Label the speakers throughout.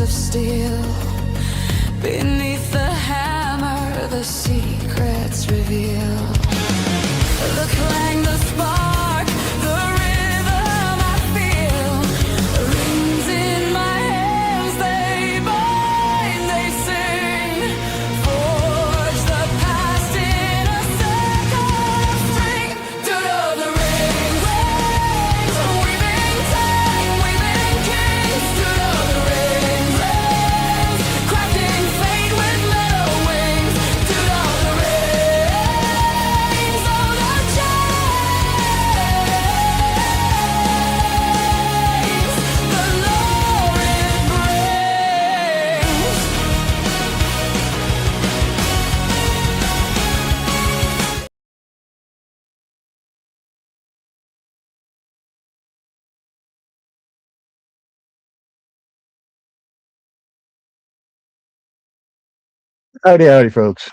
Speaker 1: of steel. Beneath the hammer, the secrets reveal. The clang, the spark, the rhythm I feel. Rings in my hands, they bind, they sing. Forge the past in a circle of string. Do the ring rings, weaving time, weaving kings. Do the ring rings, crafting fate with metal wings. Do the rings, oh the chains, the lore it brings.
Speaker 2: Howdy, howdy, folks.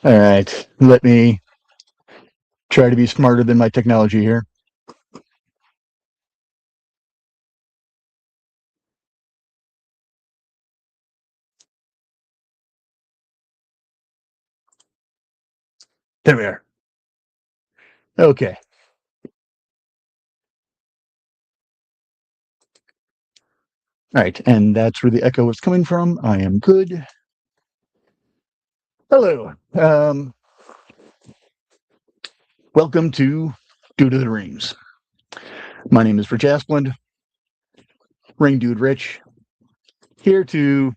Speaker 2: All right, let me try to be smarter than my technology here. There we are. Okay. All right, and that's where the echo is coming from. I am good. Hello. Welcome to Due to the Rings. My name is Rich Asplund, Ring Dude Rich, here to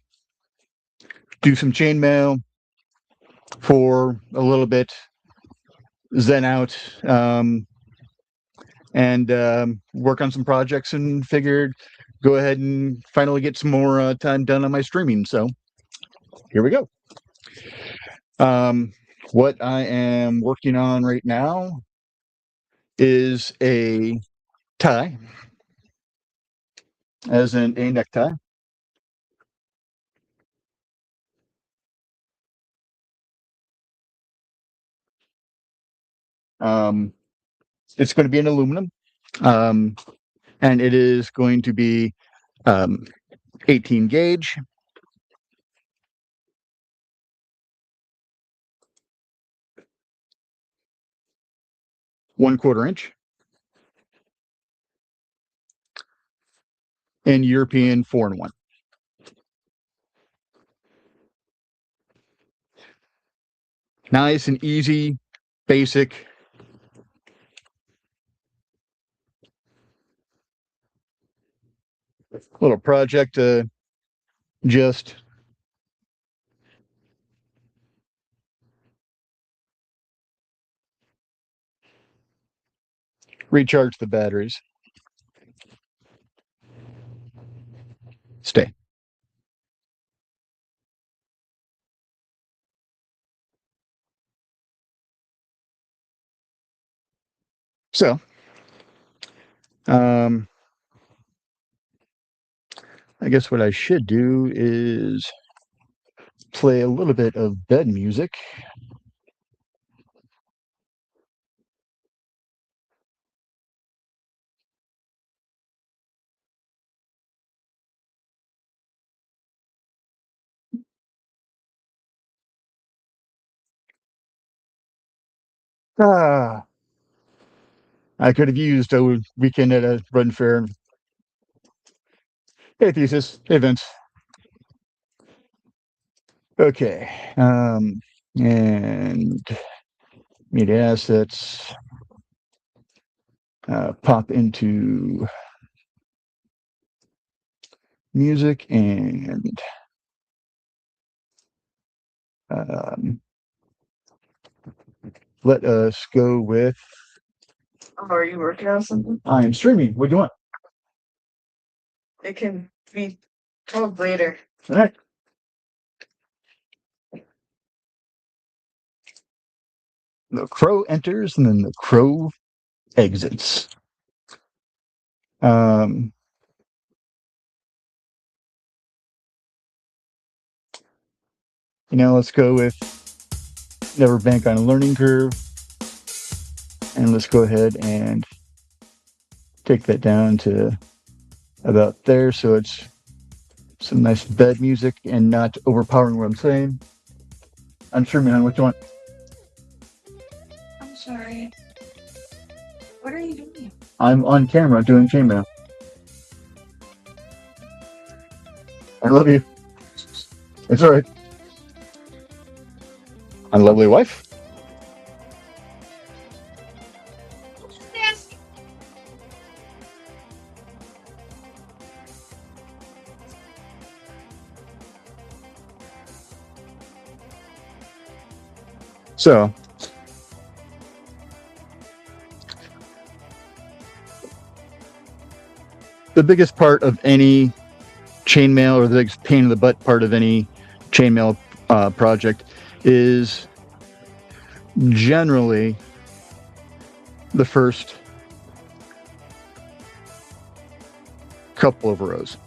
Speaker 2: do some chainmail for a little bit, zen out, and work on some projects, and figured go ahead and finally get some more time done on my streaming. So here we go. What I am working on right now is a tie, as in a necktie. Um, it's going to be in aluminum, and it is going to be 18 gauge. ¼ inch, and European 4-in-1. Nice and easy, basic. Little project to just recharge the batteries. Stay. So, I guess what I should do is play a little bit of bed music. Ah, I could have used a weekend at a run fair. Hey, Thesis. Hey, Vince. Okay. And media assets. Pop into music, and let us go with.
Speaker 3: Oh, are you working on something?
Speaker 2: I am streaming. What do you want?
Speaker 3: It can be told later.
Speaker 2: All right. The crow enters, and then the crow exits. Let's go with never bank on a learning curve, and let's go ahead and take that down to about there so it's some nice bed music and not overpowering what I'm saying. I'm sure, man, what you want?
Speaker 3: I'm sorry. What are you doing?
Speaker 2: I'm on camera doing chainmail. I love you. It's all right. My lovely wife. So, the biggest part of any chainmail, or the biggest pain in the butt part of any chainmail project, is generally the first couple of rows.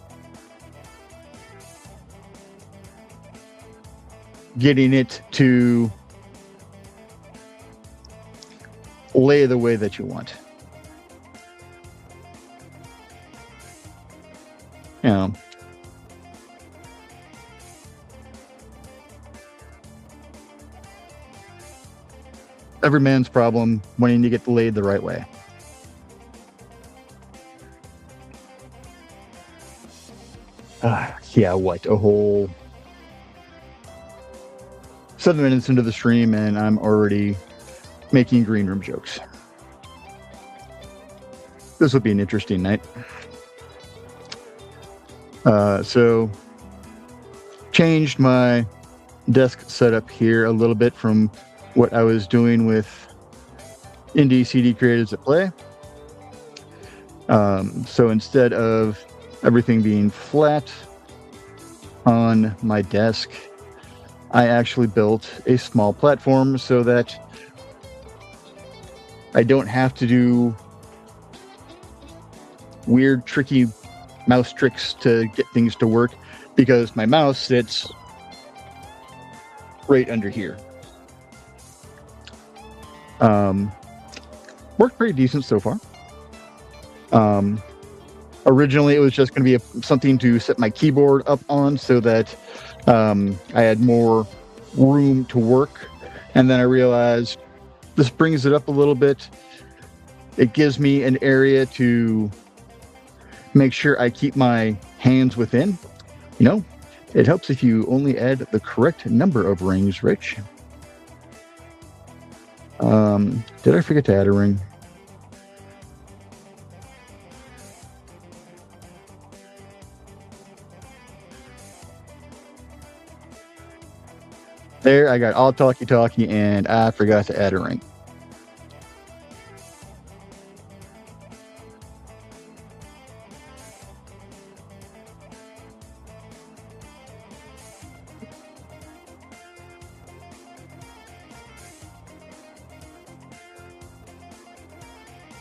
Speaker 2: Getting it to lay the way that you want. You know, every man's problem wanting to get laid the right way. Yeah, what? A whole 7 minutes into the stream and I'm already making green room jokes. This will be an interesting night. So, changed my desk setup here a little bit from what I was doing with indie CD creators at Play. So instead of everything being flat on my desk, I actually built a small platform so that I don't have to do weird, tricky mouse tricks to get things to work, because my mouse sits right under here. Worked pretty decent so far. Originally, it was just going to be something to set my keyboard up on so that I had more room to work. And then I realized this brings it up a little bit. It gives me an area to make sure I keep my hands within. You know, it helps if you only add the correct number of rings, Rich. Did I forget to add a ring? There, I got all talkie and I forgot to add a ring.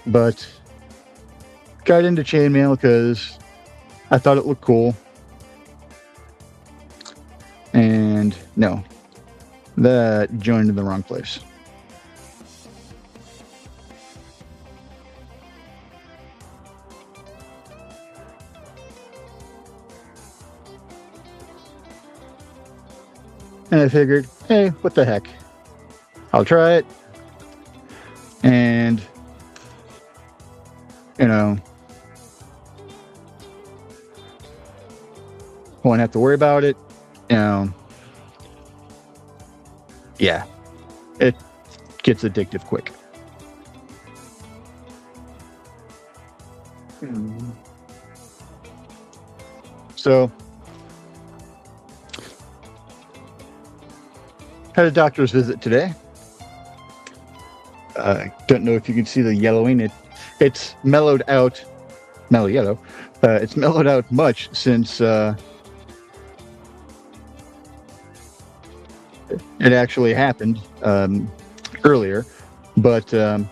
Speaker 2: But got into chainmail because I thought it looked cool. And no, that joined in the wrong place. And I figured, hey, what the heck? I'll try it. And, you know, won't have to worry about it. You know, yeah, it gets addictive quick. So, had a doctor's visit today. Don't know if you can see the yellowing. It's mellowed out, mellow yellow. It's mellowed out much since it actually happened earlier. But went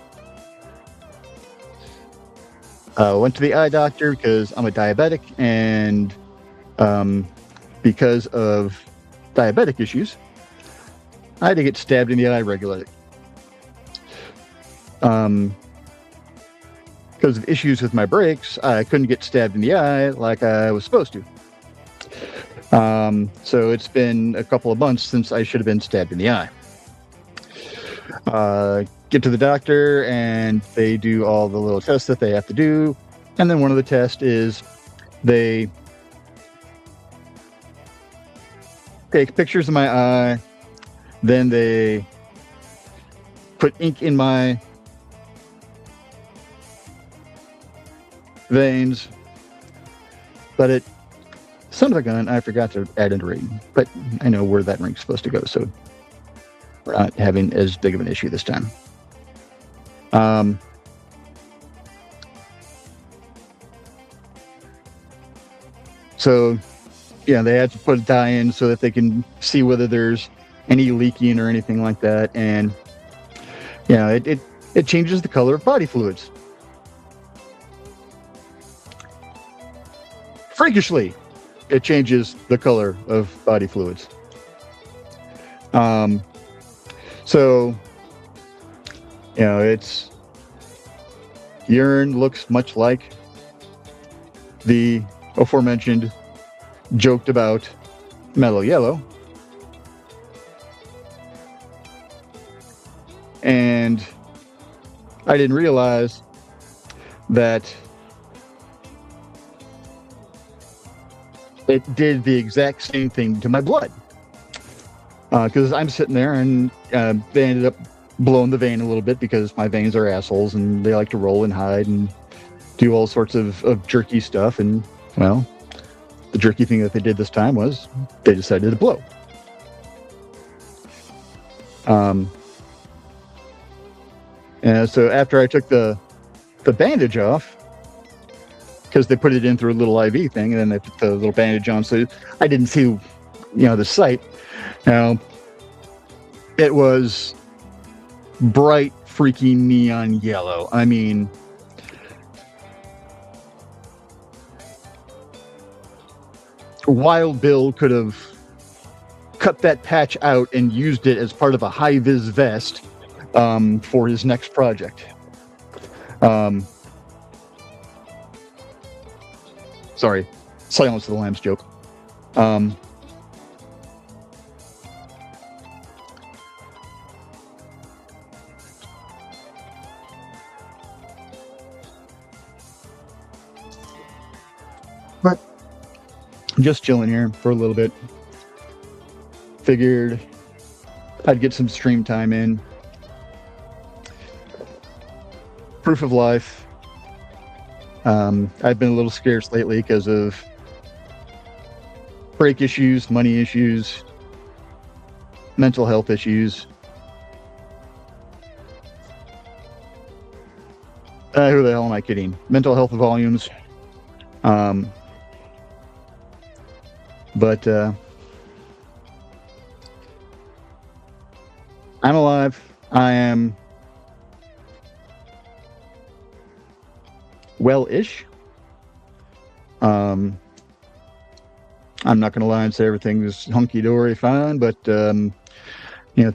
Speaker 2: to the eye doctor because I'm a diabetic, and because of diabetic issues, I had to get stabbed in the eye regularly. because of issues with my brakes, I couldn't get stabbed in the eye like I was supposed to. So it's been a couple of months since I should have been stabbed in the eye. Get to the doctor, and they do all the little tests that they have to do. And then one of the tests is they take pictures of my eye, then they put ink in my veins. But it, son of a gun, I forgot to add in a ring. But I know where that ring's supposed to go, so we're not having as big of an issue this time. So, yeah, they had to put a dye in so that they can see whether there's any leaking or anything like that. And, yeah, it changes the color of body fluids. Freakishly, it changes the color of body fluids. So, you know, it's urine looks much like the aforementioned joked about mellow yellow. And I didn't realize that it did the exact same thing to my blood. Because I'm sitting there, and they ended up blowing the vein a little bit because my veins are assholes and they like to roll and hide and do all sorts of jerky stuff. And, well, the jerky thing that they did this time was they decided to blow. And so after I took the bandage off, because they put it in through a little IV thing, and then they put the little bandage on, so I didn't see, the site. Now, it was bright, freaking neon yellow. I mean, Wild Bill could have cut that patch out and used it as part of a high-vis vest for his next project. Sorry, Silence of the Lambs joke. But just chilling here for a little bit. Figured I'd get some stream time in. Proof of life. I've been a little scarce lately because of break issues, money issues, mental health issues. Who the hell am I kidding? Mental health volumes. But I'm alive. I am well-ish. I'm not going to lie and say everything's hunky-dory fine, but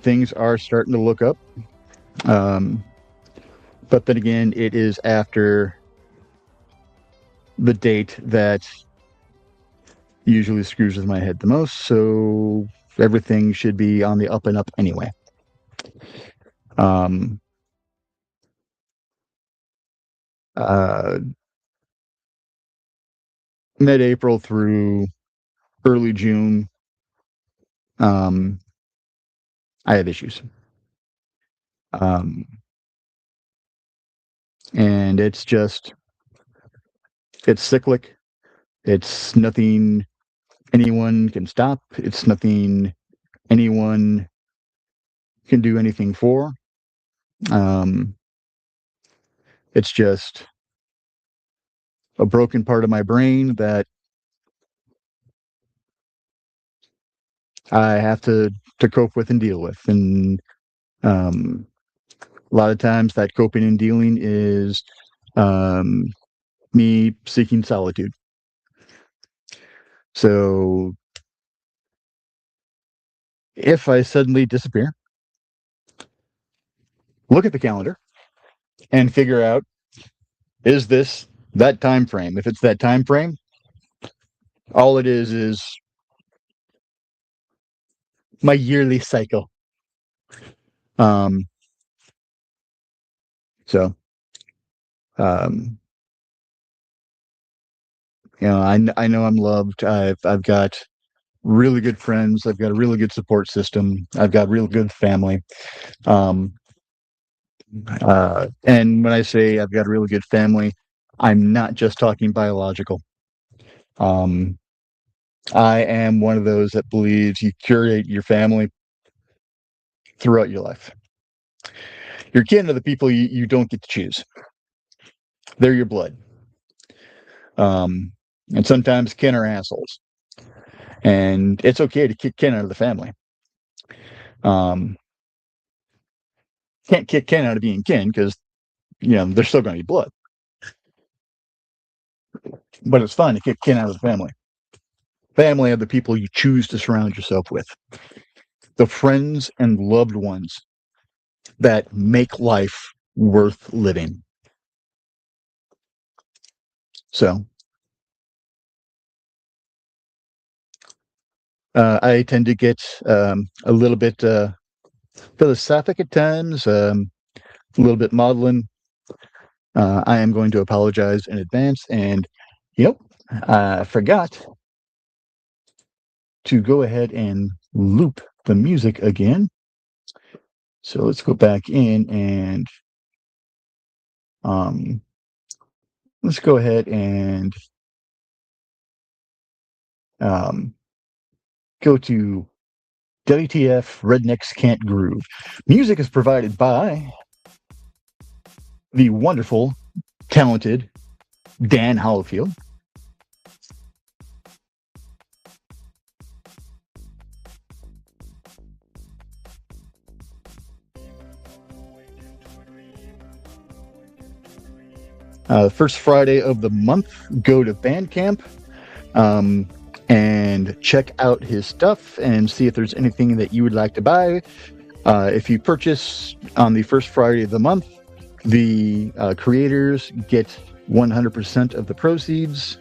Speaker 2: things are starting to look up. But then again, it is after the date that usually screws with my head the most, so everything should be on the up and up anyway. Mid-April through early June, I have issues. And it's cyclic. It's nothing anyone can stop. It's nothing anyone can do anything for. It's just a broken part of my brain that I have to cope with and deal with. And a lot of times that coping and dealing is me seeking solitude. So if I suddenly disappear, look at the calendar and figure out Is this that time frame? If it's that time frame, all it is my yearly cycle. Um, so, um, I know I'm loved. I've got really good friends. I've got a really good support system. I've got real good family. Um, and when I say I've got a really good family, I'm not just talking biological. Um, I am one of those that believes you curate your family throughout your life. Your kin are the people you don't get to choose. They're your blood. Um, and sometimes kin are assholes. And it's okay to kick kin out of the family. Um, can't kick kin out of being kin because, they're still going to be blood. But it's fun to kick kin out of the family. Family are the people you choose to surround yourself with. The friends and loved ones that make life worth living. So, I tend to get a little bit philosophic at times, a little bit maudlin. I am going to apologize in advance. And, I forgot to go ahead and loop the music again. So let's go back in and let's go ahead and go to WTF Rednecks Can't Groove. Music is provided by the wonderful, talented Dan Hollifield. First Friday of the month, go to Bandcamp and check out his stuff and see if there's anything that you would like to buy. If you purchase on the first Friday of the month, the creators get 100% of the proceeds.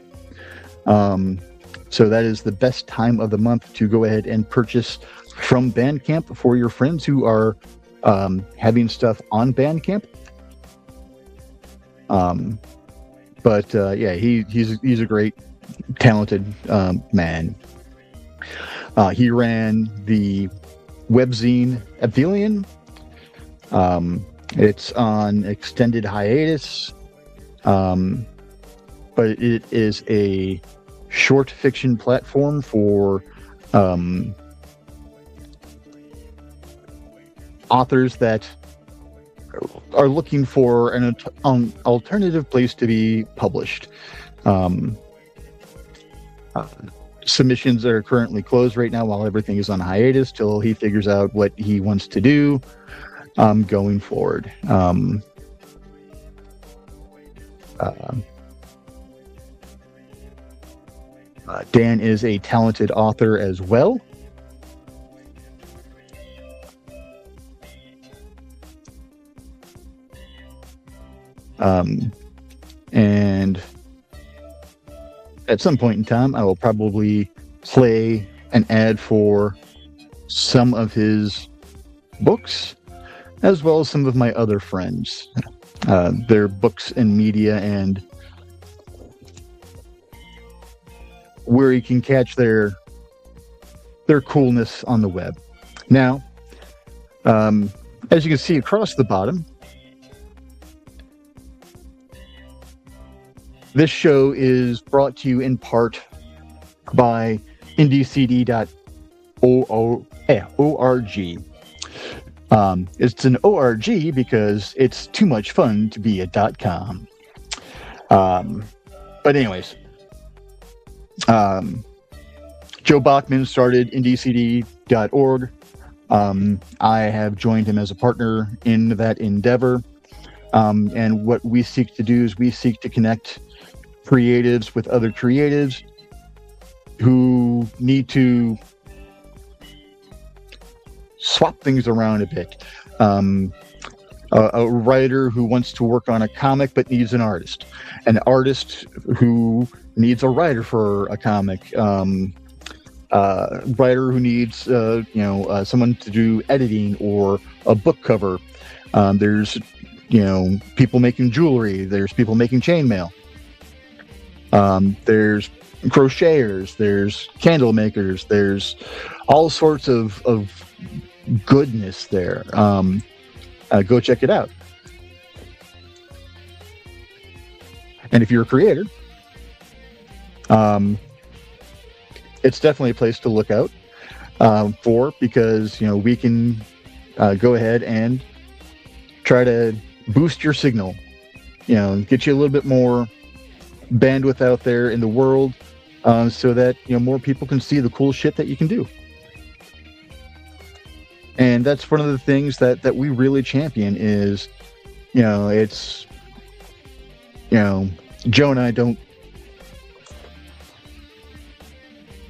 Speaker 2: So that is the best time of the month to go ahead and purchase from Bandcamp for your friends who are having stuff on Bandcamp. Yeah, he's a great, talented man. He ran the webzine Aphelion. It's on extended hiatus, but it is a short fiction platform for authors that are looking for an alternative place to be published. Submissions are currently closed right now while everything is on hiatus till he figures out what he wants to do going forward. Dan is a talented author as well. And at some point in time, I will probably play an ad for some of his books, as well as some of my other friends, their books and media, and where you can catch their coolness on the web. Now, as you can see across the bottom, this show is brought to you in part by indiecd.org. It's an ORG because it's too much fun to be a .com. But anyways, Joe Bachman started indiecd.org. I have joined him as a partner in that endeavor. And what we seek to do is we seek to connect creatives with other creatives who need to swap things around a bit. a writer who wants to work on a comic but needs an artist who needs a writer for a comic, writer who needs someone to do editing or a book cover. There's people making jewelry. There's people making chainmail. There's crocheters. There's candle makers. There's all sorts of goodness there. Go check it out. And if you're a creator, it's definitely a place to look out for, because we can go ahead and try to boost your signal, get you a little bit more bandwidth out there in the world, so that more people can see the cool shit that you can do. And that's one of the things that we really champion is, it's, Joe and I don't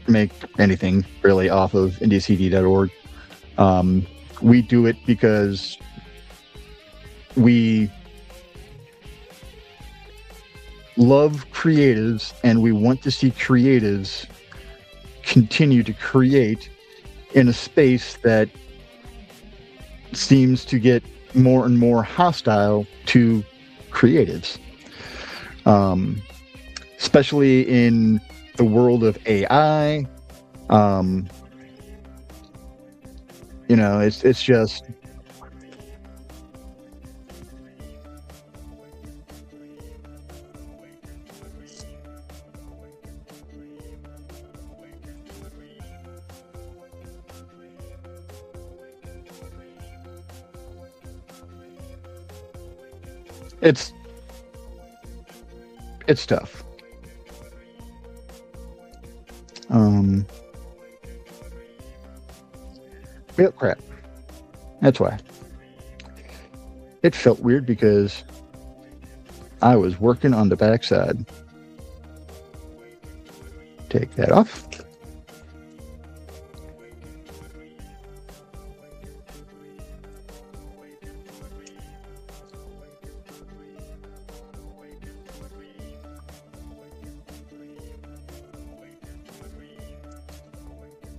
Speaker 2: make anything really off of indiecd.org. We do it because we love creatives, and we want to see creatives continue to create in a space that seems to get more and more hostile to creatives, especially in the world of AI. It's just it's tough. Well, crap. That's why. It felt weird because I was working on the backside. Take that off.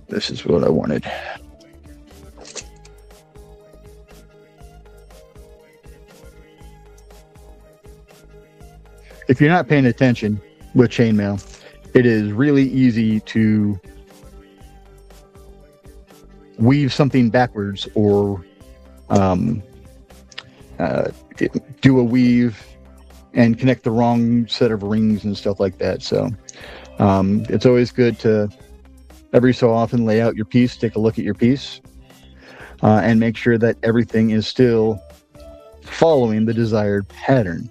Speaker 2: This is what I wanted. If you're not paying attention with chainmail, it is really easy to weave something backwards or do a weave and connect the wrong set of rings and stuff like that. So it's always good to every so often lay out your piece, take a look at your piece, and make sure that everything is still following the desired pattern.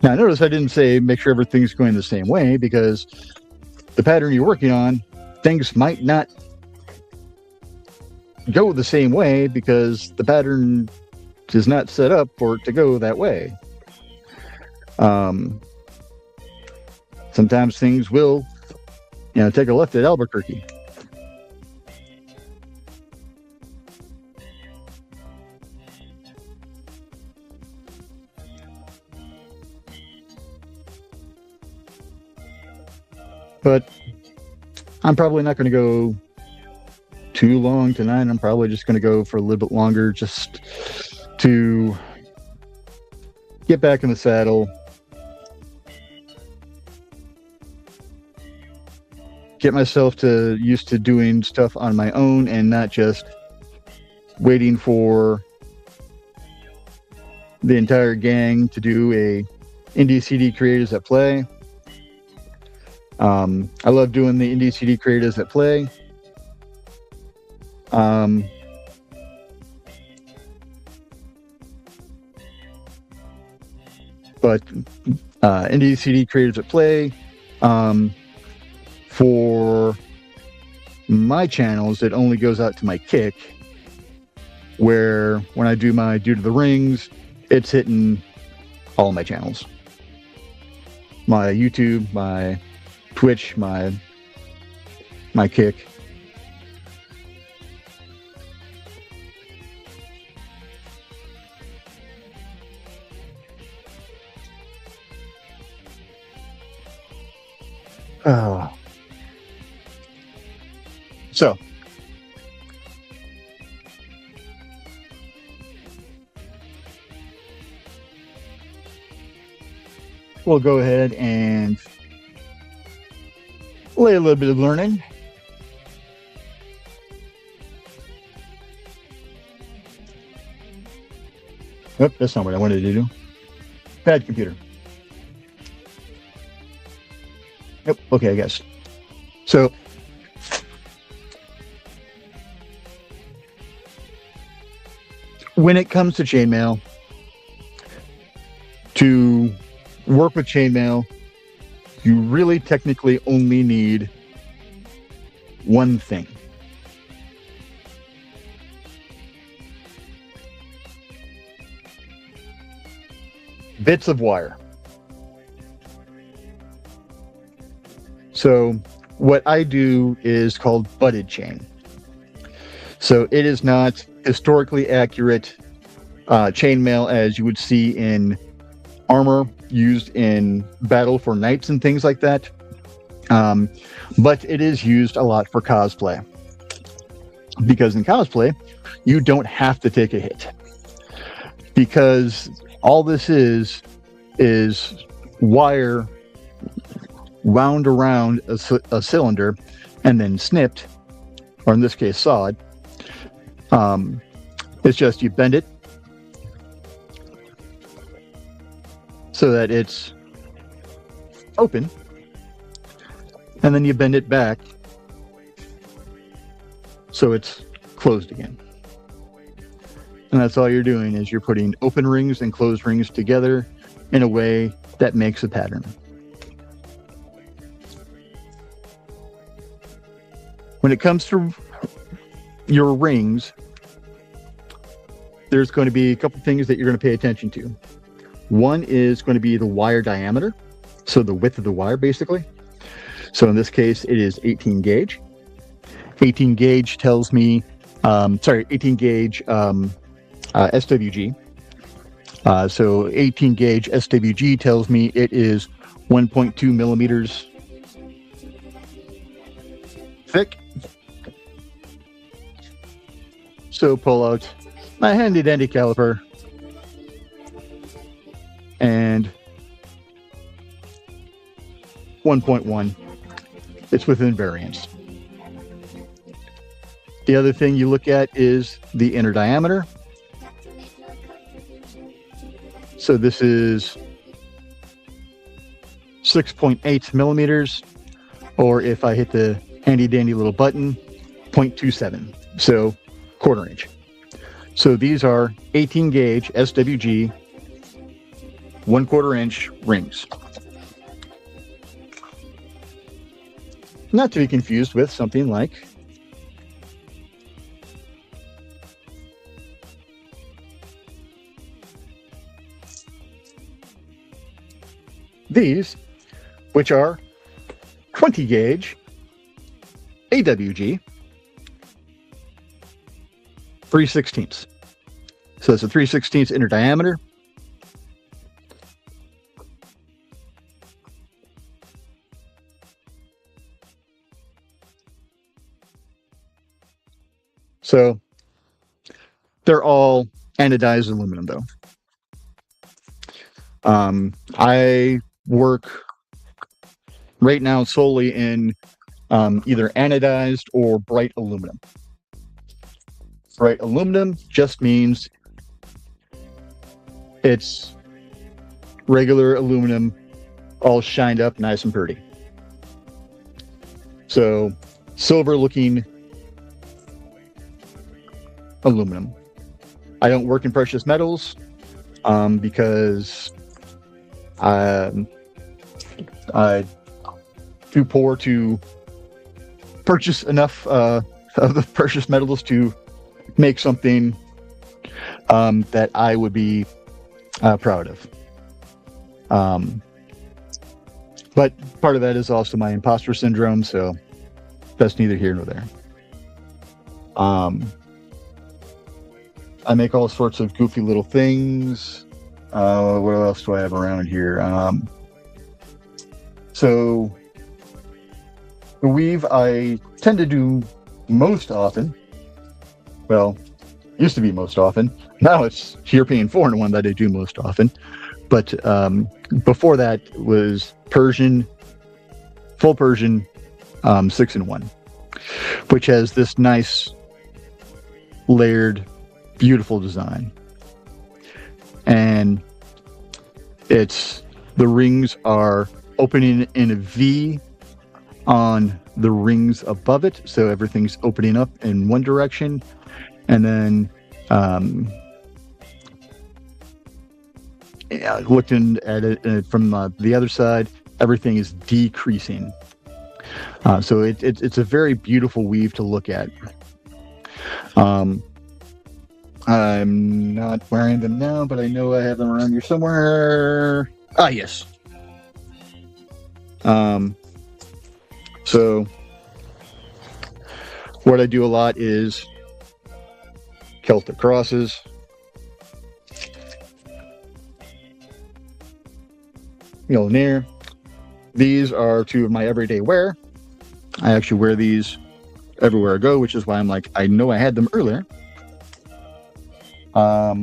Speaker 2: Now, notice I didn't say make sure everything's going the same way, because the pattern you're working on, things might not go the same way because the pattern is not set up for it to go that way. Sometimes things will, take a left at Albuquerque. But I'm probably not going to go too long tonight. I'm probably just going to go for a little bit longer, just to get back in the saddle, get myself used to doing stuff on my own and not just waiting for the entire gang to do a Indie CD Creators that Play. I love doing the Indie CD Creators that Play. But Indie CD Creators that Play, for my channels, it only goes out to my Kick, where when I do my Due to the Rings, it's hitting all my channels. My YouTube, my Twitch, my Kick. So, we'll go ahead and lay a little bit of learning. Nope, that's not what I wanted to do. Bad computer. Yep, okay, I guess. So, when it comes to chainmail, to work with chainmail, you really technically only need one thing. Bits of wire. So what I do is called butted chain. So it is not historically accurate chainmail as you would see in armor used in battle for knights and things like that. But it is used a lot for cosplay. Because in cosplay, you don't have to take a hit. Because all this is wire wound around a cylinder and then snipped, or in this case sawed. It's just you bend it so that it's open, and then you bend it back so it's closed again. And that's all you're doing, is you're putting open rings and closed rings together in a way that makes a pattern. When it comes to your rings, there's going to be a couple things that you're going to pay attention to. One is going to be the wire diameter, so the width of the wire, basically. So in this case, it is 18 gauge. 18 gauge tells me, 18 gauge SWG. So 18 gauge SWG tells me it is 1.2 millimeters thick. So pull out my handy dandy caliper and 1.1. It's within variance. The other thing you look at is the inner diameter. So this is 6.8 millimeters, or if I hit the handy dandy little button, 0.27. So quarter inch. So these are 18 gauge SWG 1/4 inch rings. Not to be confused with something like these, which are 20 gauge AWG 3/16. So it's a 3/16 inner diameter. So they're all anodized aluminum, though. I work right now solely in either anodized or bright aluminum. Bright aluminum just means it's regular aluminum, all shined up, nice and pretty. So silver looking aluminum. I don't work in precious metals because I'm too poor to purchase enough of the precious metals to make something that I would be proud of. But part of that is also my imposter syndrome, so that's neither here nor there. I make all sorts of goofy little things. What else do I have around here? So The weave I tend to do most often, well, used to be most often. Now it's European 4-in-1 that I do most often. But before that was Persian, full Persian 6-in-1, which has this nice layered, beautiful design. And the rings are opening in a V on the rings above it, so everything's opening up in one direction, and then looking at it from the other side, everything is decreasing. So it's a very beautiful weave to look at. I'm not wearing them now, but I know I have them around here somewhere. Ah, yes. So what I do a lot is Celtic crosses. Near. These are two of my everyday wear. I actually wear these everywhere I go, which is why I'm like, I know I had them earlier. Now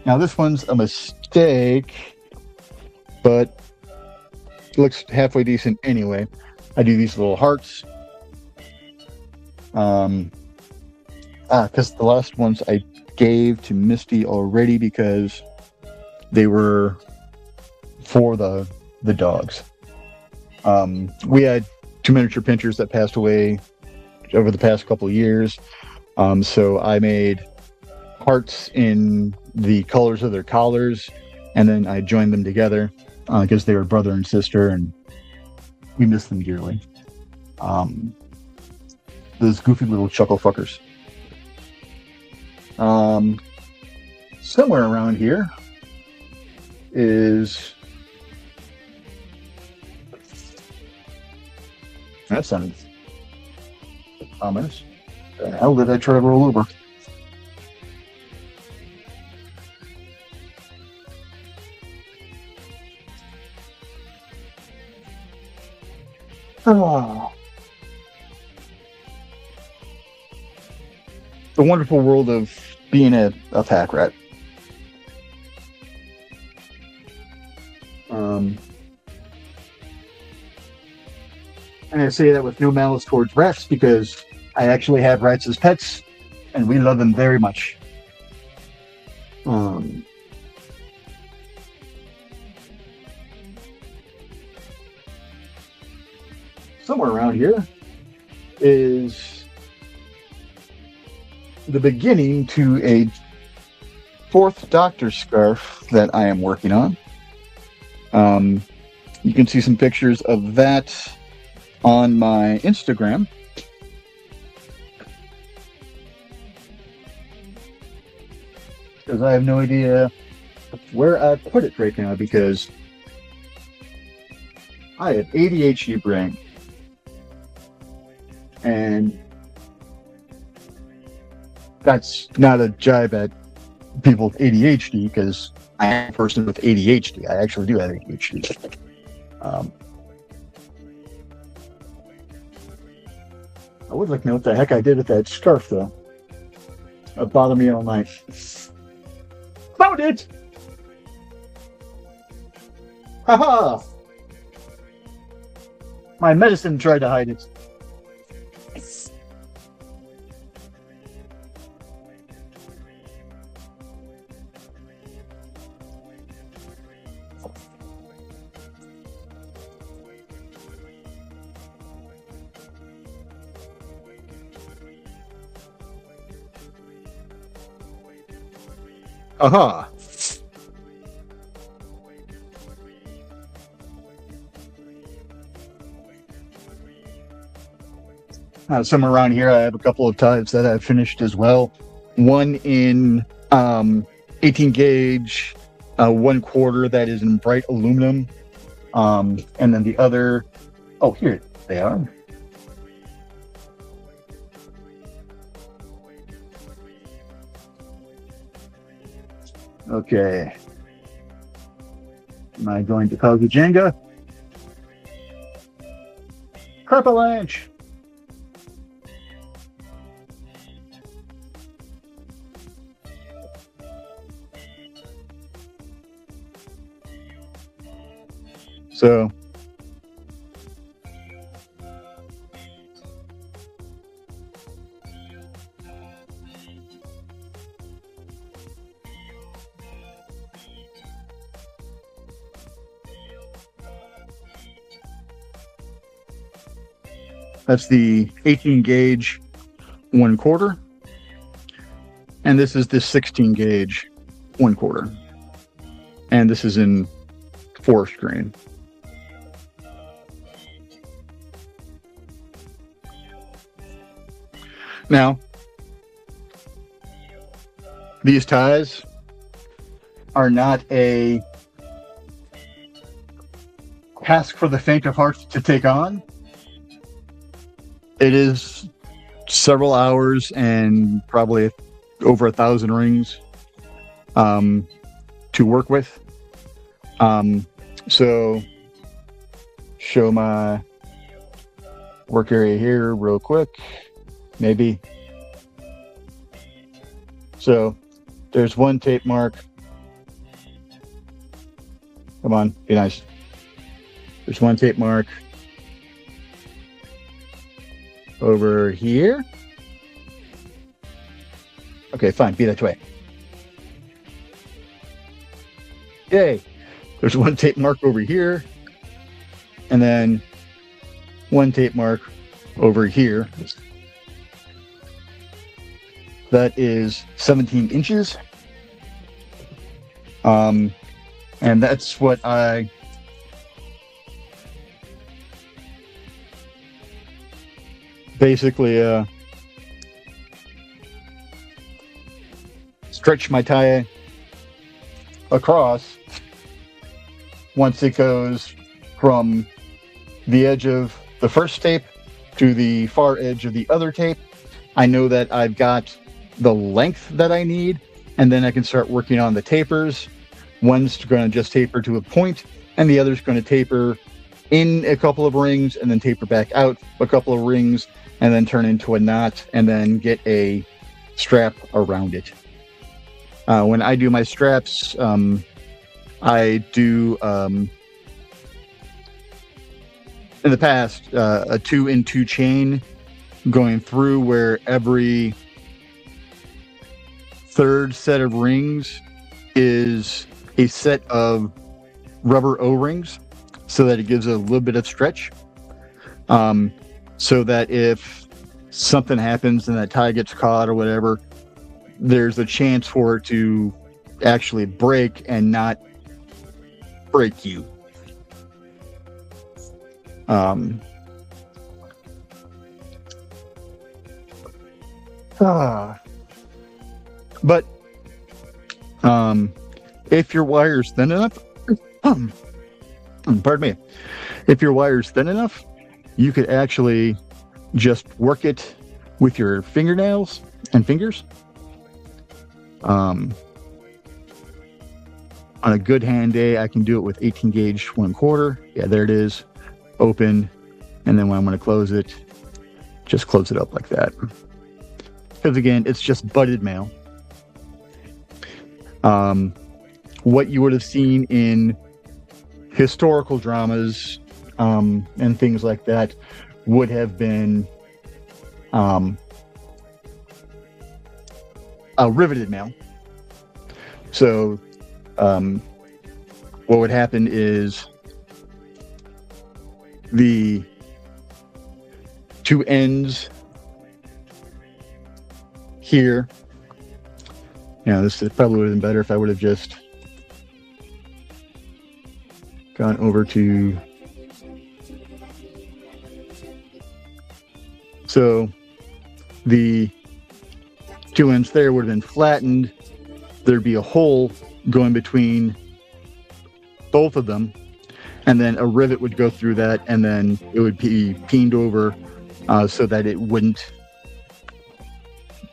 Speaker 2: this one's a mistake, but it looks halfway decent anyway. I do these little hearts. Because the last ones I gave to Misty already because they were for the dogs. We had 2 miniature pinchers that passed away over the past couple of years. So I made hearts in the colors of their collars, and then I joined them together because they were brother and sister, and we miss them dearly. Those goofy little chuckle fuckers. Somewhere around here is... That sounded ominous. The hell did I try to roll over? Oh. The wonderful world of being a pack rat. And I say that with no malice towards rats because I actually have rats as pets, and we love them very much. Somewhere around here is the beginning to a 4th Doctor scarf that I am working on. You can see some pictures of that on my Instagram. Because I have no idea where I put it right now because I have ADHD brain. And that's not a jibe at people with ADHD because I am a person with ADHD. I actually do have ADHD. I would like to know what the heck I did with that scarf, though. It bothered me all night. Found it! Haha! My medicine tried to hide it. Aha! Somewhere around here, I have a couple of ties that I've finished as well. One in 18 gauge, 1/4 that is in bright aluminum, and then the other. Oh, here they are. Okay. Am I going to Kagu Jenga? Carpalanche. So that's the 18 gauge 1/4, and this is the 16 gauge 1/4, and this is in forest green. Now, these ties are not a task for the faint of heart to take on. It is several hours and probably over 1,000 rings to work with. So, show my work area here real quick. Maybe. So there's one tape mark. Come on, be nice. There's one tape mark over here. Okay, fine, be that way. Yay. There's one tape mark over here. And then one tape mark over here. That is 17 inches. And that's what I basically stretch my tie across once it goes from the edge of the first tape to the far edge of the other tape. I know that I've got the length that I need, and then I can start working on the tapers. One's going to just taper to a point, and the other's going to taper in a couple of rings and then taper back out a couple of rings and then turn into a knot and then get a strap around it. When I do my straps, I do in the past a 2-in-2 chain going through where every third set of rings is a set of rubber O-rings so that it gives a little bit of stretch, so that if something happens and that tie gets caught or whatever, there's a chance for it to actually break and not break you. But if your wire's thin enough, pardon me, if your wire's thin enough, you could actually just work it with your fingernails and fingers. On a good hand day, I can do it with 18 gauge 1/4. Yeah, there it is, open. And then when I'm going to close it, just close it up like that. Because again, it's just butted mail. What you would have seen in historical dramas and things like that would have been riveted mail. So what would happen is the two ends here, this probably would have been better if I would have just gone over to, so the two ends there would have been flattened. There'd be a hole going between both of them, and then a rivet would go through that, and then it would be peened over so that it wouldn't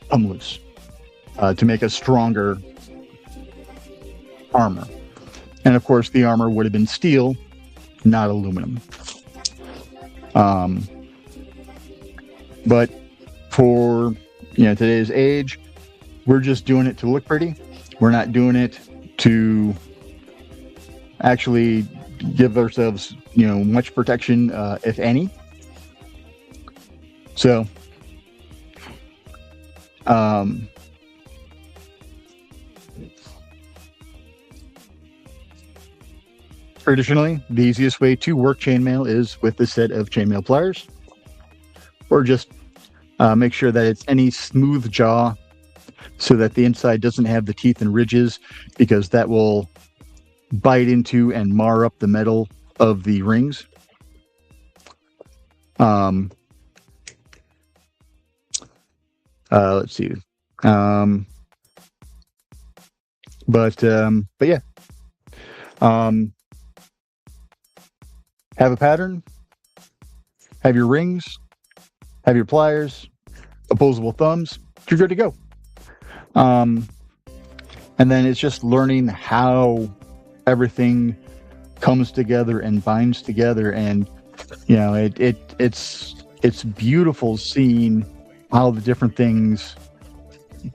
Speaker 2: come loose, to make a stronger armor. And of course the armor would have been steel, not aluminum. But for today's age, we're just doing it to look pretty. We're not doing it to actually give ourselves much protection, if any. So traditionally, the easiest way to work chainmail is with a set of chainmail pliers, or just make sure that it's any smooth jaw so that the inside doesn't have the teeth and ridges, because that will bite into and mar up the metal of the rings. Let's see. But yeah. Have a pattern, have your rings, have your pliers, opposable thumbs, you're good to go. And then it's just learning how everything comes together and binds together, and it's beautiful seeing how the different things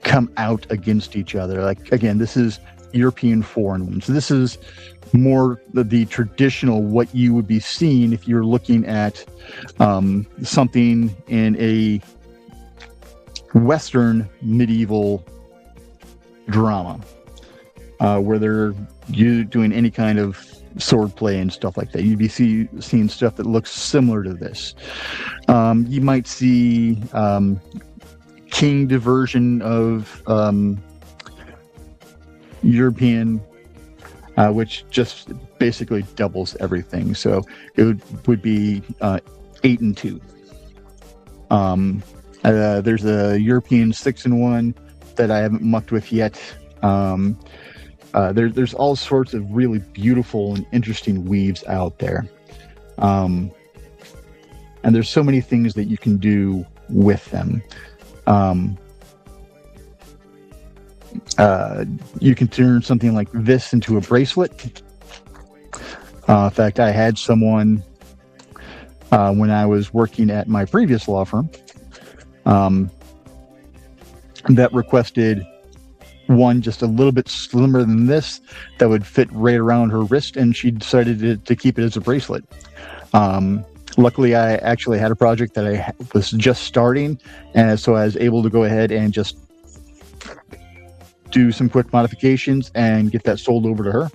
Speaker 2: come out against each other. Like, again, this is European foreign wounds. This is more the traditional, what you would be seeing if you're looking at something in a Western medieval drama, where they're doing any kind of sword play and stuff like that. You'd be seeing stuff that looks similar to this. You might see kinged version of European, which just basically doubles everything. So it would be 8 and 2. There's a European 6-in-1 that I haven't mucked with yet. There's all sorts of really beautiful and interesting weaves out there. And there's so many things that you can do with them. You can turn something like this into a bracelet. In fact, I had someone when I was working at my previous law firm that requested one just a little bit slimmer than this that would fit right around her wrist, and she decided to keep it as a bracelet. Luckily, I actually had a project that I was just starting, and so I was able to go ahead and just do some quick modifications and get that sold over to her.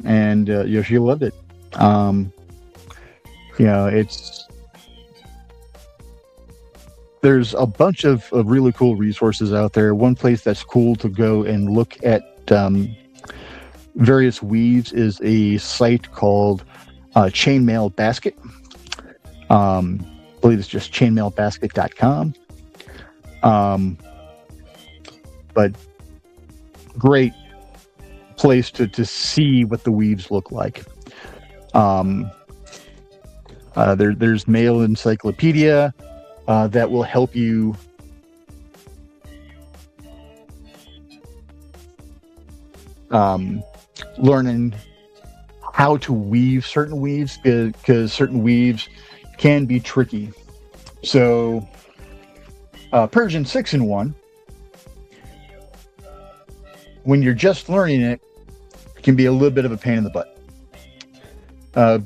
Speaker 2: And she loved it. There's a bunch of really cool resources out there. One place that's cool to go and look at various weaves is a site called Chainmail Basket. I believe it's just chainmailbasket.com. But great place to see what the weaves look like. There's Mail Encyclopedia that will help you learning how to weave certain weaves, because certain weaves can be tricky. So Persian 6-in-1, when you're just learning it, can be a little bit of a pain in the butt,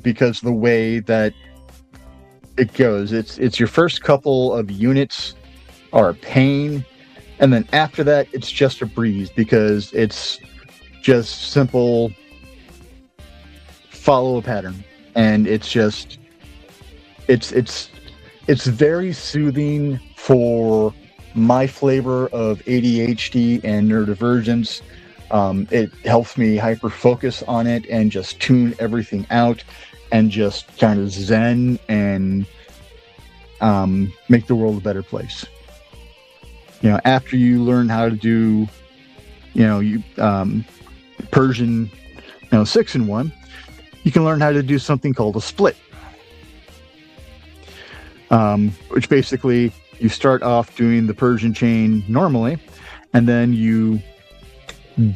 Speaker 2: because the way that it goes, it's your first couple of units are a pain, and then after that it's just a breeze, because it's just simple follow a pattern, and it's very soothing for my flavor of ADHD and neurodivergence. It helps me hyper focus on it and just tune everything out and just kind of zen and make the world a better place. After you learn how to do, Persian, 6-in-1, you can learn how to do something called a split, which basically you start off doing the Persian chain normally, and then you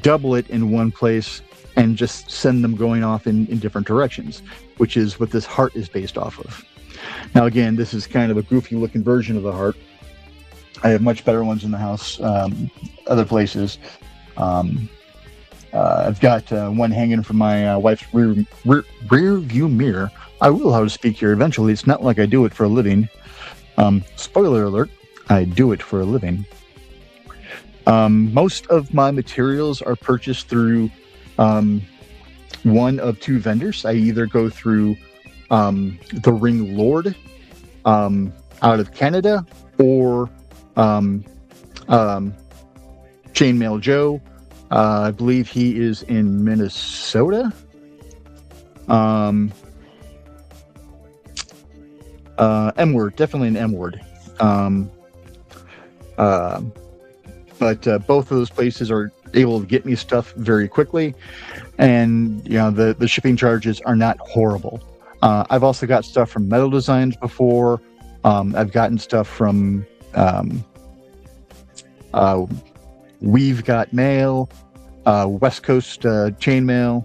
Speaker 2: double it in one place and just send them going off in different directions, which is what this heart is based off of. Now, again, this is kind of a goofy looking version of the heart. I have much better ones in the house, other places. I've got one hanging from my wife's rear view mirror. I will, how to speak here eventually. It's not like I do it for a living. Spoiler alert, I do it for a living. Most of my materials are purchased through one of two vendors. I either go through the Ring Lord out of Canada, or Chainmail Joe. I believe he is in Minnesota. M-word, definitely an M-word. But both of those places are able to get me stuff very quickly, and the shipping charges are not horrible. I've also got stuff from Metal Designs before. I've gotten stuff from We've Got Mail, West Coast Chainmail,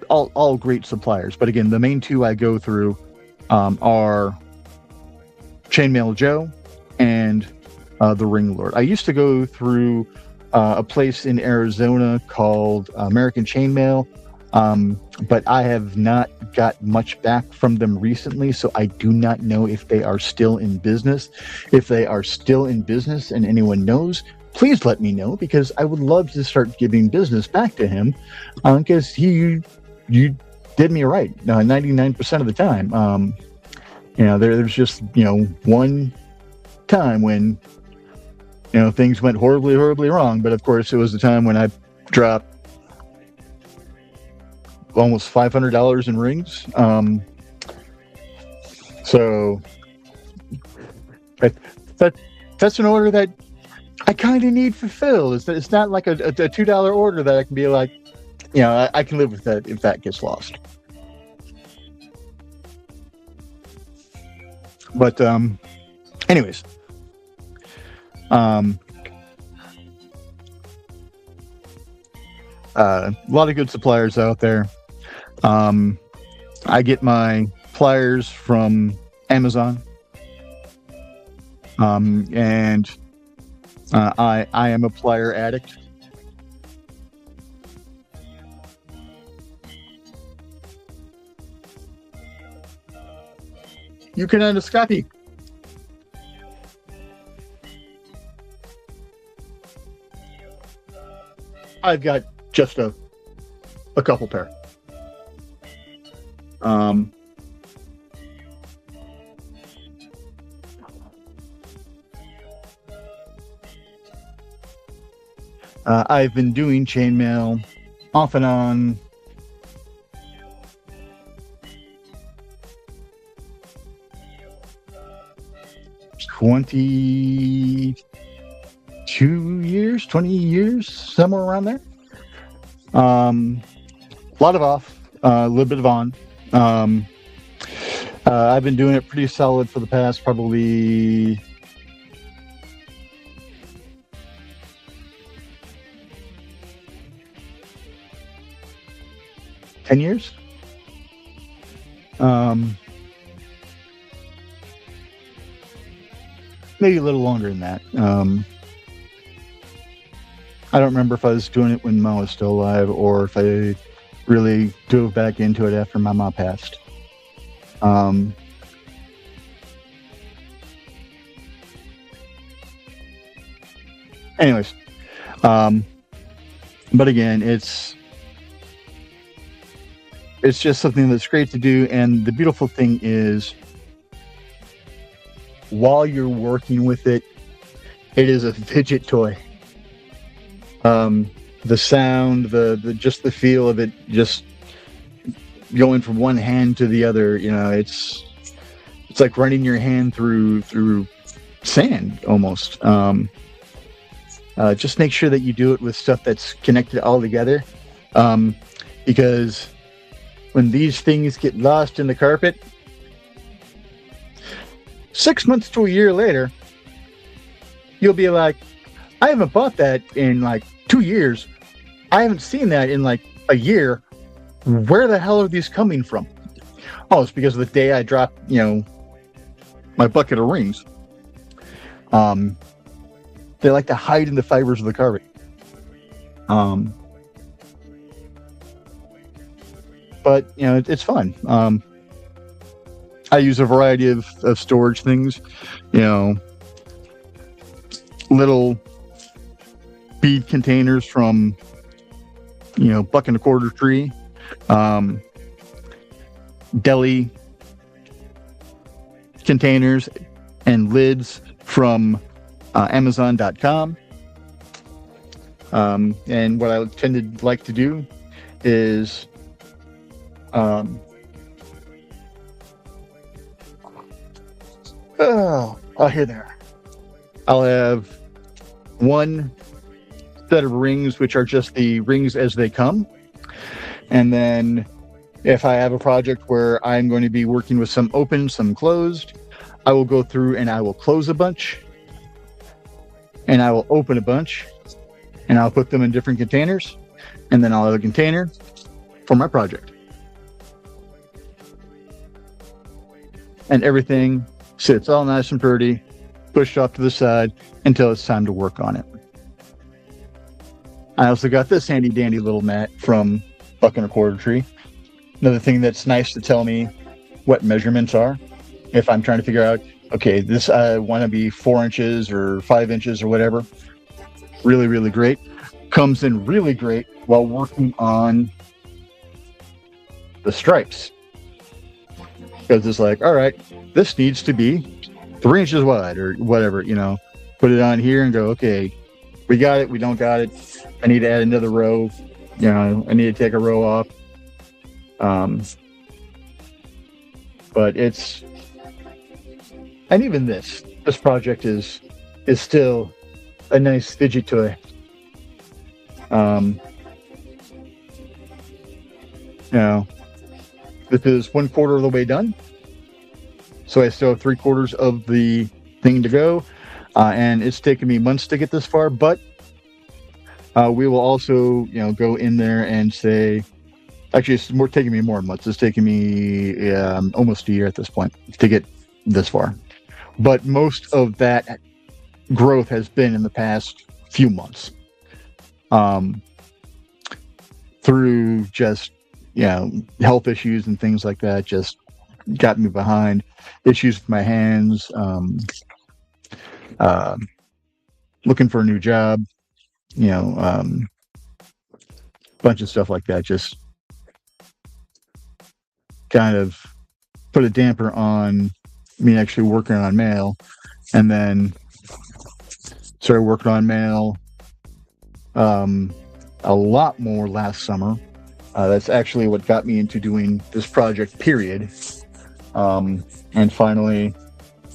Speaker 2: all great suppliers. But again, the main two I go through are Chainmail Joe and the Ring Lord. I used to go through a place in Arizona called American Chainmail, but I have not got much back from them recently, so I do not know if they are still in business. If they are still in business and anyone knows, please let me know, because I would love to start giving business back to him, because you did me right 99% of the time. There's just one time when things went horribly wrong, but of course it was the time when I dropped almost $500 in rings. So that's an order that I kind of need fulfilled. It's not like a $2 order that I can be like, I can live with that if that gets lost. But anyways, a lot of good suppliers out there. I get my pliers from Amazon, and I am a plier addict. You can endoscopy. I've got just a couple pair. I've been doing chainmail off and on $20 years, somewhere around there. A lot of off, a little bit of on. I've been doing it pretty solid for the past probably 10 years. Maybe a little longer than that. I don't remember if I was doing it when Ma was still alive, or if I really dove back into it after my Ma passed. Anyways, but again, it's just something that's great to do, and the beautiful thing is, while you're working with it, it is a fidget toy. The sound, the just the feel of it, just going from one hand to the other, it's like running your hand through sand almost. Just make sure that you do it with stuff that's connected all together, because when these things get lost in the carpet, 6 months to a year later, you'll be like, I haven't bought that in like 2 years. I haven't seen that in like a year. Where the hell are these coming from? Oh, it's because of the day I dropped, my bucket of rings. They like to hide in the fibers of the carving. But it's fun. I use a variety of storage things. Little bead containers from buck and a quarter tree, deli containers and lids from Amazon.com. And what I tend to like to do is here there. I'll have one set of rings, which are just the rings as they come. And then if I have a project where I'm going to be working with some open, some closed, I will go through and I will close a bunch and I will open a bunch and I'll put them in different containers, and then I'll have a container for my project. And everything sits all nice and pretty, pushed off to the side until it's time to work on it. I also got this handy dandy little mat from Buck and a Quarter Tree. Another thing that's nice to tell me what measurements are. If I'm trying to figure out, okay, this I want to be 4 inches or 5 inches or whatever. Really, really great. Comes in really great while working on the stripes. Because it's like, all right, this needs to be 3 inches wide or whatever, put it on here and go, okay, we got it, we don't got it. I need to add another row. I need to take a row off. But it's, and even this project is still a nice fidget toy. This is 1/4 of the way done. So I still have 3/4 of the thing to go. And it's taken me months to get this far, but we will also, go in there and say, actually, it's taking me more months. It's taking me almost a year at this point to get this far. But most of that growth has been in the past few months. Through just, health issues and things like that, just got me behind. Issues with my hands, looking for a new job, bunch of stuff like that. Just kind of put a damper on me actually working on mail, and then started working on mail a lot more last summer. That's actually what got me into doing this project, period. And finally,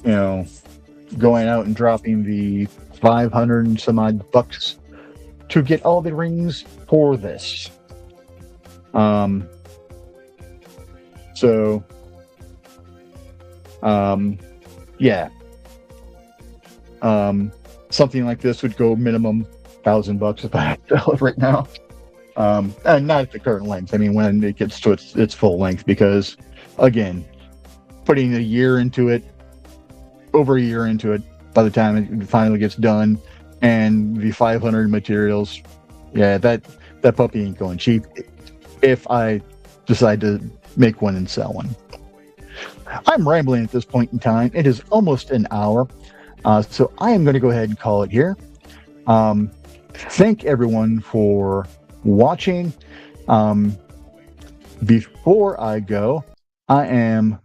Speaker 2: going out and dropping the 500 and some odd bucks to get all the rings for this. Yeah. Something like this would go minimum $1,000 if I had to sell it right now. And not at the current length. I mean, when it gets to its full length, because again, putting a year into it, over a year into it, by the time it finally gets done, and the 500 materials, yeah, that puppy ain't going cheap if I decide to make one and sell one. I'm rambling at this point in time. It is almost an hour, so I am going to go ahead and call it here. Thank everyone for watching. Before I go, I am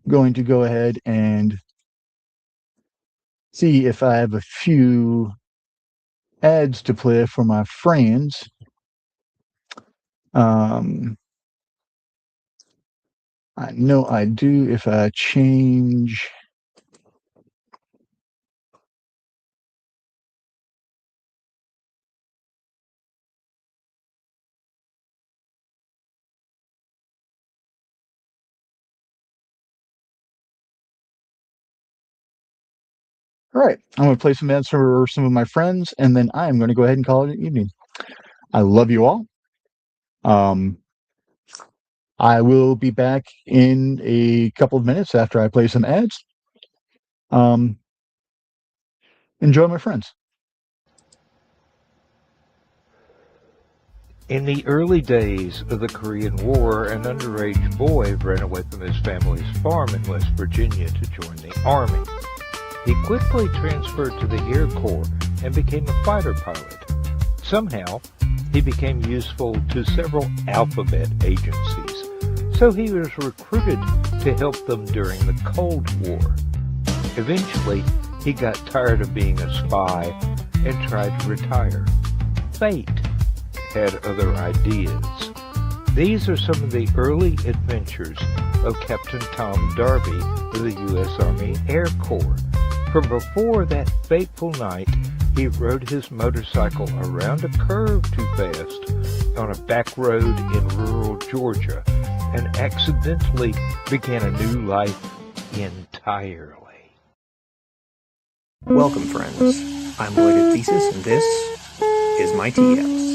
Speaker 2: going to go ahead and see if I have a few ads to play for my friends. I know I do if I change. All right, I'm going to play some ads for some of my friends, and then I am going to go ahead and call it an evening. I love you all. I will be back in a couple of minutes after I play some ads. Enjoy, my friends.
Speaker 4: In the early days of the Korean War, an underage boy ran away from his family's farm in West Virginia to join the Army. He quickly transferred to the Air Corps and became a fighter pilot. Somehow, he became useful to several alphabet agencies, so he was recruited to help them during the Cold War. Eventually, he got tired of being a spy and tried to retire. Fate had other ideas. These are some of the early adventures of Captain Tom Darby of the U.S. Army Air Corps. From before that fateful night, he rode his motorcycle around a curve too fast on a back road in rural Georgia and accidentally began a new life entirely.
Speaker 5: Welcome, friends. I'm Lloyd at Thesis, and this is my TMs.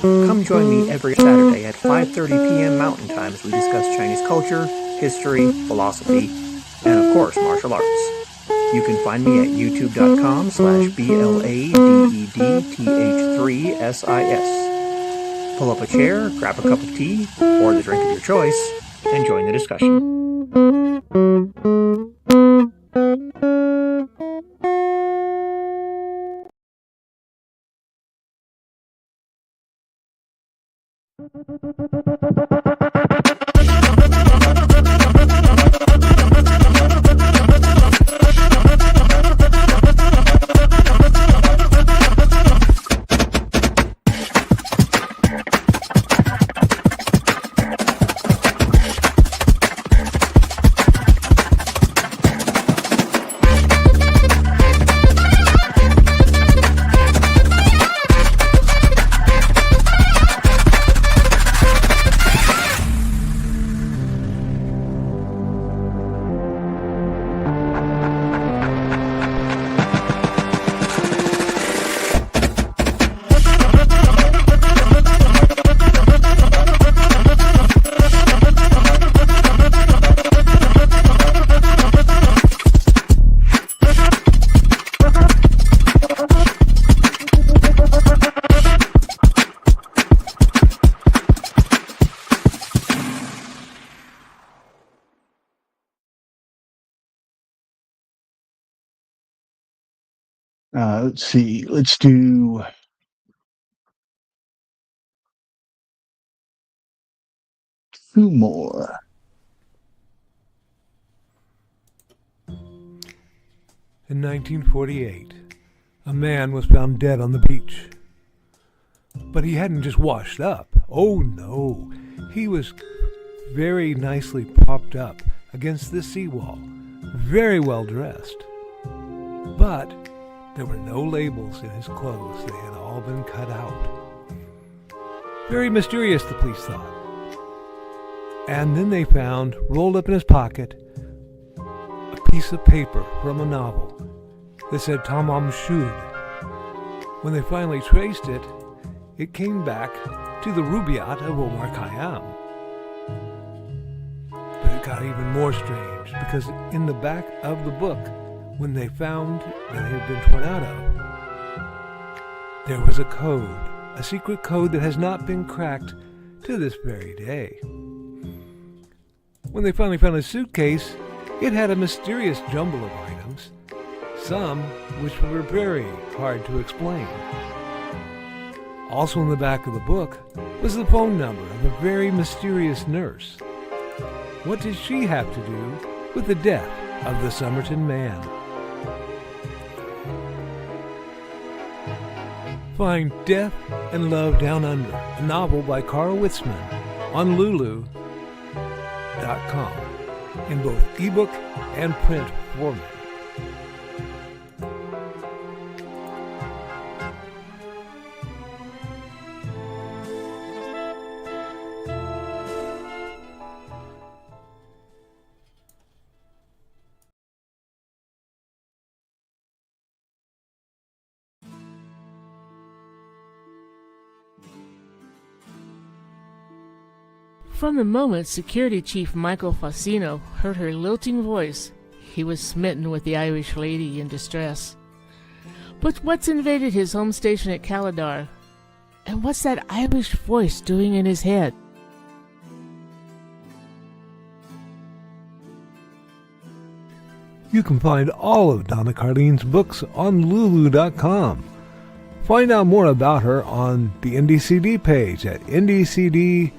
Speaker 5: Come join me every Saturday at 5:30 p.m. Mountain Time as we discuss Chinese culture, history, philosophy, and of course, martial arts. You can find me at youtube.com/BLADEDTH3SIS. Pull up a chair, grab a cup of tea, or the drink of your choice, and join the discussion.
Speaker 2: Let's see. Let's do two more.
Speaker 6: In 1948, a man was found dead on the beach. But he hadn't just washed up. Oh no, he was very nicely propped up against the seawall, very well dressed. But there were no labels in his clothes. They had all been cut out. Very mysterious, the police thought. And then they found, rolled up in his pocket, a piece of paper from a novel that said Tamam Shud. When they finally traced it, it came back to the Rubaiyat of Omar Khayyam. But it got even more strange, because in the back of the book, when they found that it had been torn out of, there was a code, a secret code that has not been cracked to this very day. When they finally found his suitcase, it had a mysterious jumble of items, some which were very hard to explain. Also in the back of the book was the phone number of a very mysterious nurse. What did she have to do with the death of the Somerton man? Find Death and Love Down Under, a novel by Carl Witzman, on Lulu.com in both ebook and print format.
Speaker 7: From the moment Security Chief Michael Facino heard her lilting voice, he was smitten with the Irish lady in distress. But what's invaded his home station at Caladar? And what's that Irish voice doing in his head?
Speaker 6: You can find all of Donna Carlene's books on Lulu.com. Find out more about her on the NDCD page at ndcd.org.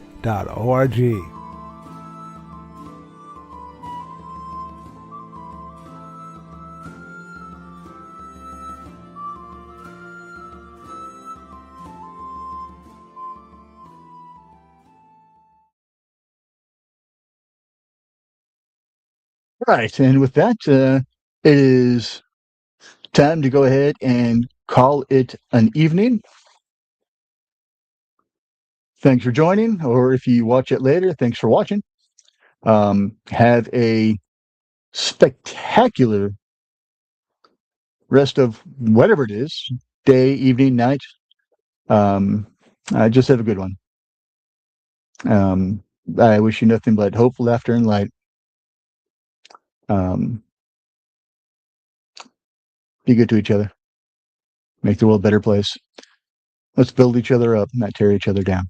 Speaker 2: Right, and with that, it is time to go ahead and call it an evening. Thanks for joining, or if you watch it later, thanks for watching. Have a spectacular rest of whatever it is, day, evening, night. Just have a good one. I wish you nothing but hope, laughter, and light. Be good to each other. Make the world a better place. Let's build each other up, not tear each other down.